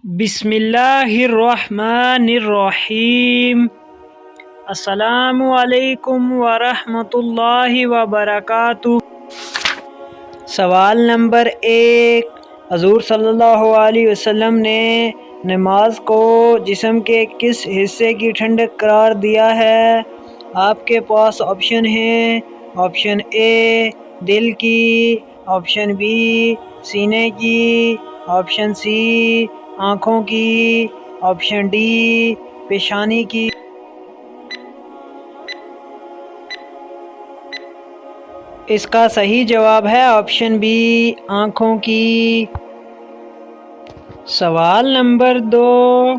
بسم اللہ الرحمن الرحیم۔ السلام علیکم ورحمۃ اللہ وبرکاتہ۔ سوال نمبر 1، حضور صلی اللہ علیہ وسلم نے نماز کو جسم کے کس حصے کی ٹھنڈک قرار دیا ہے؟ آپ کے پاس آپشن ہیں۔ آپشن اے دل کی، آپشن بی سینے کی، آپشن سی آنکھوں کی، آپشن ڈی پیشانی کی۔ اس کا صحیح جواب ہے آپشن بی آنکھوں کی۔ سوال نمبر 2،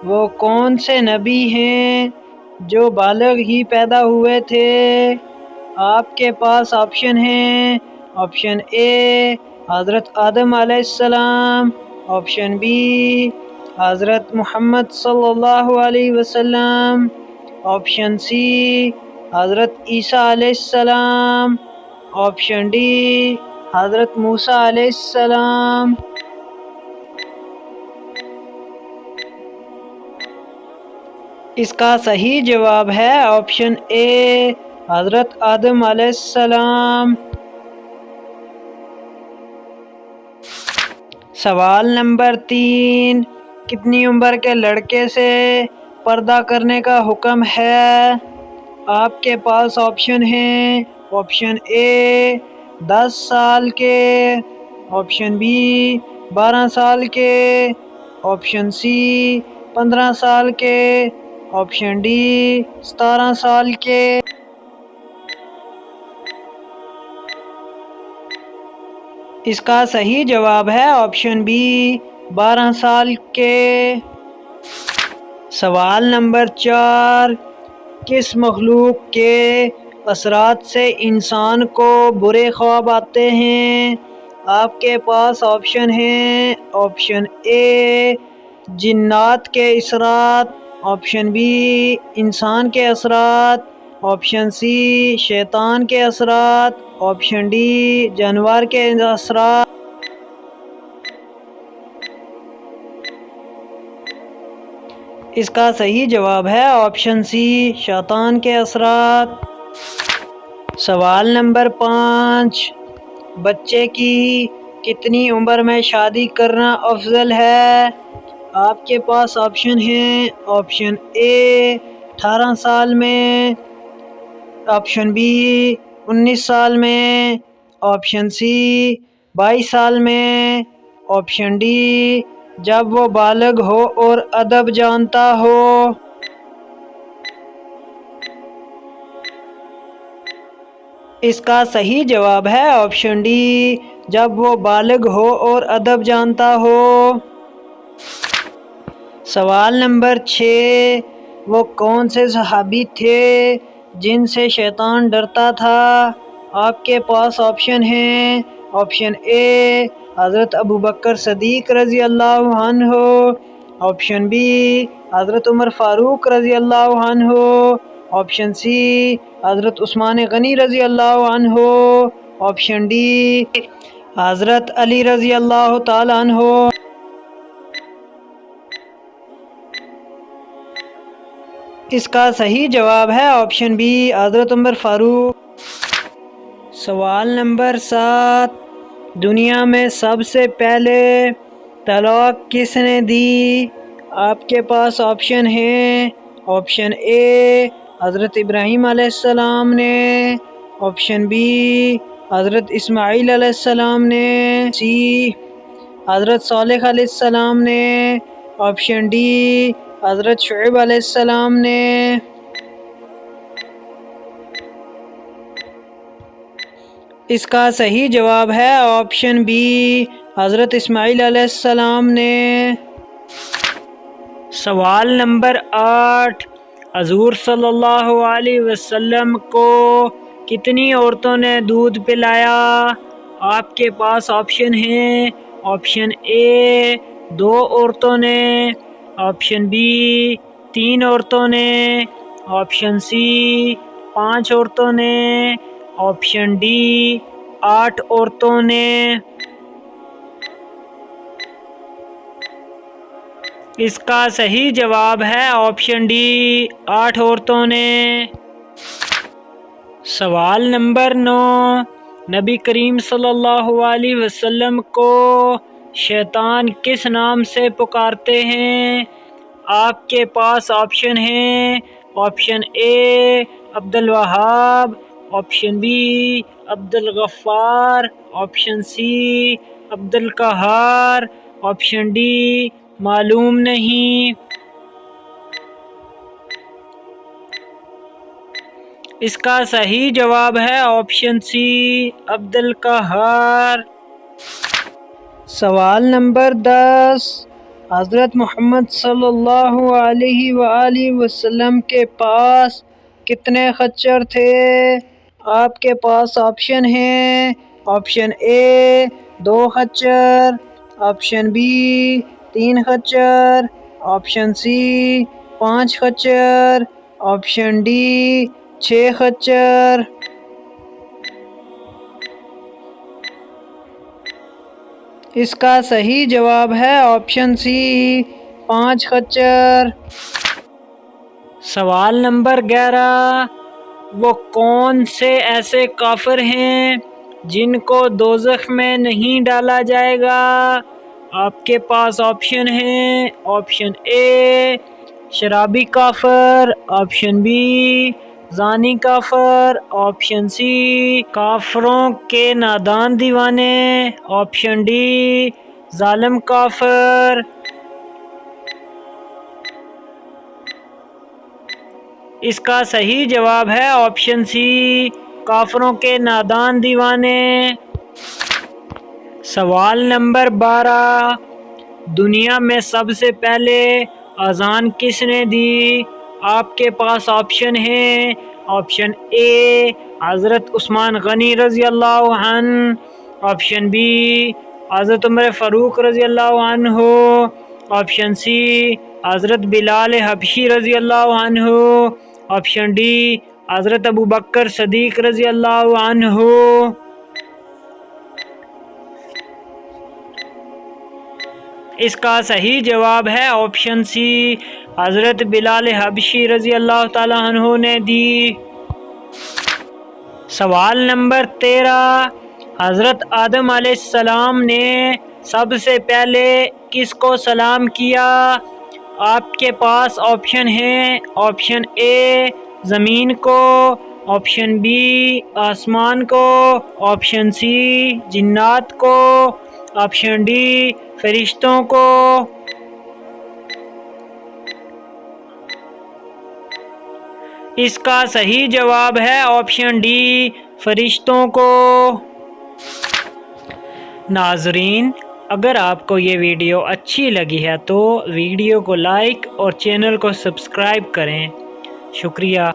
وہ کون سے نبی ہیں جو بالغ ہی پیدا ہوئے تھے؟ آپ کے پاس آپشن ہیں۔ آپشن اے حضرت آدم علیہ السلام، آپشن بی حضرت محمد صلی اللہ علیہ وسلم، آپشن سی حضرت عیسیٰ علیہ السلام، آپشن ڈی حضرت موسیٰ علیہ السلام۔ اس کا صحیح جواب ہے آپشن اے حضرت آدم علیہ السلام۔ سوال نمبر 3، کتنی عمر کے لڑکے سے پردہ کرنے کا حکم ہے؟ آپ کے پاس آپشن ہیں۔ آپشن اے 10 سال کے، آپشن بی 12 سال کے، آپشن سی 15 سال کے، آپشن ڈی 17 سال کے۔ اس کا صحیح جواب ہے آپشن بی 12 سال کے۔ سوال نمبر 4، کس مخلوق کے اثرات سے انسان کو برے خواب آتے ہیں؟ آپ کے پاس آپشن ہیں۔ آپشن اے جنات کے اثرات، آپشن بی انسان کے اثرات، آپشن سی شیطان کے اثرات، آپشن ڈی جانور کے اثرات۔ اس کا صحیح جواب ہے آپشن سی شیطان کے اثرات۔ سوال نمبر 5، بچے کی کتنی عمر میں شادی کرنا افضل ہے؟ آپ کے پاس آپشن ہیں۔ آپشن اے 18 سال میں، آپشن بی 19 سال میں، آپشن سی 22 سال میں، آپشن ڈی جب وہ بالغ ہو اور ادب جانتا ہو۔ اس کا صحیح جواب ہے آپشن ڈی جب وہ بالغ ہو اور ادب جانتا ہو۔ سوال نمبر 6، وہ کون سے صحابی تھے جن سے شیطان ڈرتا تھا؟ آپ کے پاس آپشن ہیں۔ آپشن اے حضرت ابوبکر صدیق رضی اللہ عنہ، آپشن بی حضرت عمر فاروق رضی اللہ عنہ، آپشن سی حضرت عثمان غنی رضی اللہ عنہ، آپشن ڈی حضرت علی رضی اللہ تعالی عنہ۔ اس کا صحیح جواب ہے آپشن بی حضرت عمر فاروق۔ سوال نمبر 7، دنیا میں سب سے پہلے طلاق کس نے دی؟ آپ کے پاس آپشن ہیں۔ آپشن اے حضرت ابراہیم علیہ السلام نے، آپشن بی حضرت اسماعیل علیہ السلام نے، سی حضرت صالح علیہ السلام نے، آپشن ڈی حضرت شعیب علیہ السلام نے۔ اس کا صحیح جواب ہے آپشن بی حضرت اسماعیل علیہ السلام نے۔ سوال نمبر 8، حضور صلی اللہ علیہ وسلم کو کتنی عورتوں نے دودھ پلایا؟ آپ کے پاس آپشن ہیں۔ آپشن اے 2 عورتوں نے، آپشن بی 3 عورتوں نے، آپشن سی 5 عورتوں نے، آپشن ڈی 8 عورتوں نے۔ اس کا صحیح جواب ہے آپشن ڈی 8 عورتوں نے۔ سوال نمبر 9، نبی کریم صلی اللہ علیہ وسلم کو شیطان کس نام سے پکارتے ہیں؟ آپ کے پاس آپشن ہیں، آپشن اے عبد الوہاب، option B Abdul Ghaffar, option C عبد القہار، آپشن ڈی معلوم نہیں۔ اس کا صحیح جواب ہے آپشن سی عبد القہار۔ سوال نمبر 10، حضرت محمد صلی اللہ علیہ وآلہ وسلم کے پاس کتنے خچر تھے؟ آپ کے پاس آپشن ہیں، آپشن اے 2 خچر، آپشن بی 3 خچر، آپشن سی 5 خچر، آپشن ڈی 6 خچر۔ اس کا صحیح جواب ہے آپشن سی 5 خچر۔ سوال نمبر 11، وہ کون سے ایسے کافر ہیں جن کو دوزخ میں نہیں ڈالا جائے گا؟ آپ کے پاس آپشن ہیں، آپشن اے شرابی کافر، آپشن بی زانی کافر، آپشن سی کافروں کے نادان دیوانے، آپشن ڈی ظالم کافر۔ اس کا صحیح جواب ہے آپشن سی کافروں کے نادان دیوانے۔ سوال نمبر 12، دنیا میں سب سے پہلے اذان کس نے دی؟ آپ کے پاس آپشن ہیں، آپشن اے حضرت عثمان غنی رضی اللہ عنہ، آپشن بی حضرت عمر فاروق رضی اللہ عنہ، آپشن سی حضرت بلال حبشی رضی اللہ عنہ، آپشن ڈی حضرت ابوبکر صدیق رضی اللہ عنہ۔ اس کا صحیح جواب ہے آپشن سی حضرت بلال حبشی رضی اللہ تعالی عنہ نے دی۔ سوال نمبر 13، حضرت آدم علیہ السلام نے سب سے پہلے کس کو سلام کیا؟ آپ کے پاس آپشن ہیں، آپشن اے زمین کو، آپشن بی آسمان کو، آپشن سی جنات کو، آپشن ڈی فرشتوں کو۔ اس کا صحیح جواب ہے آپشن ڈی فرشتوں کو۔ ناظرین، اگر آپ کو یہ ویڈیو اچھی لگی ہے تو ویڈیو کو لائک اور چینل کو سبسکرائب کریں۔ شکریہ۔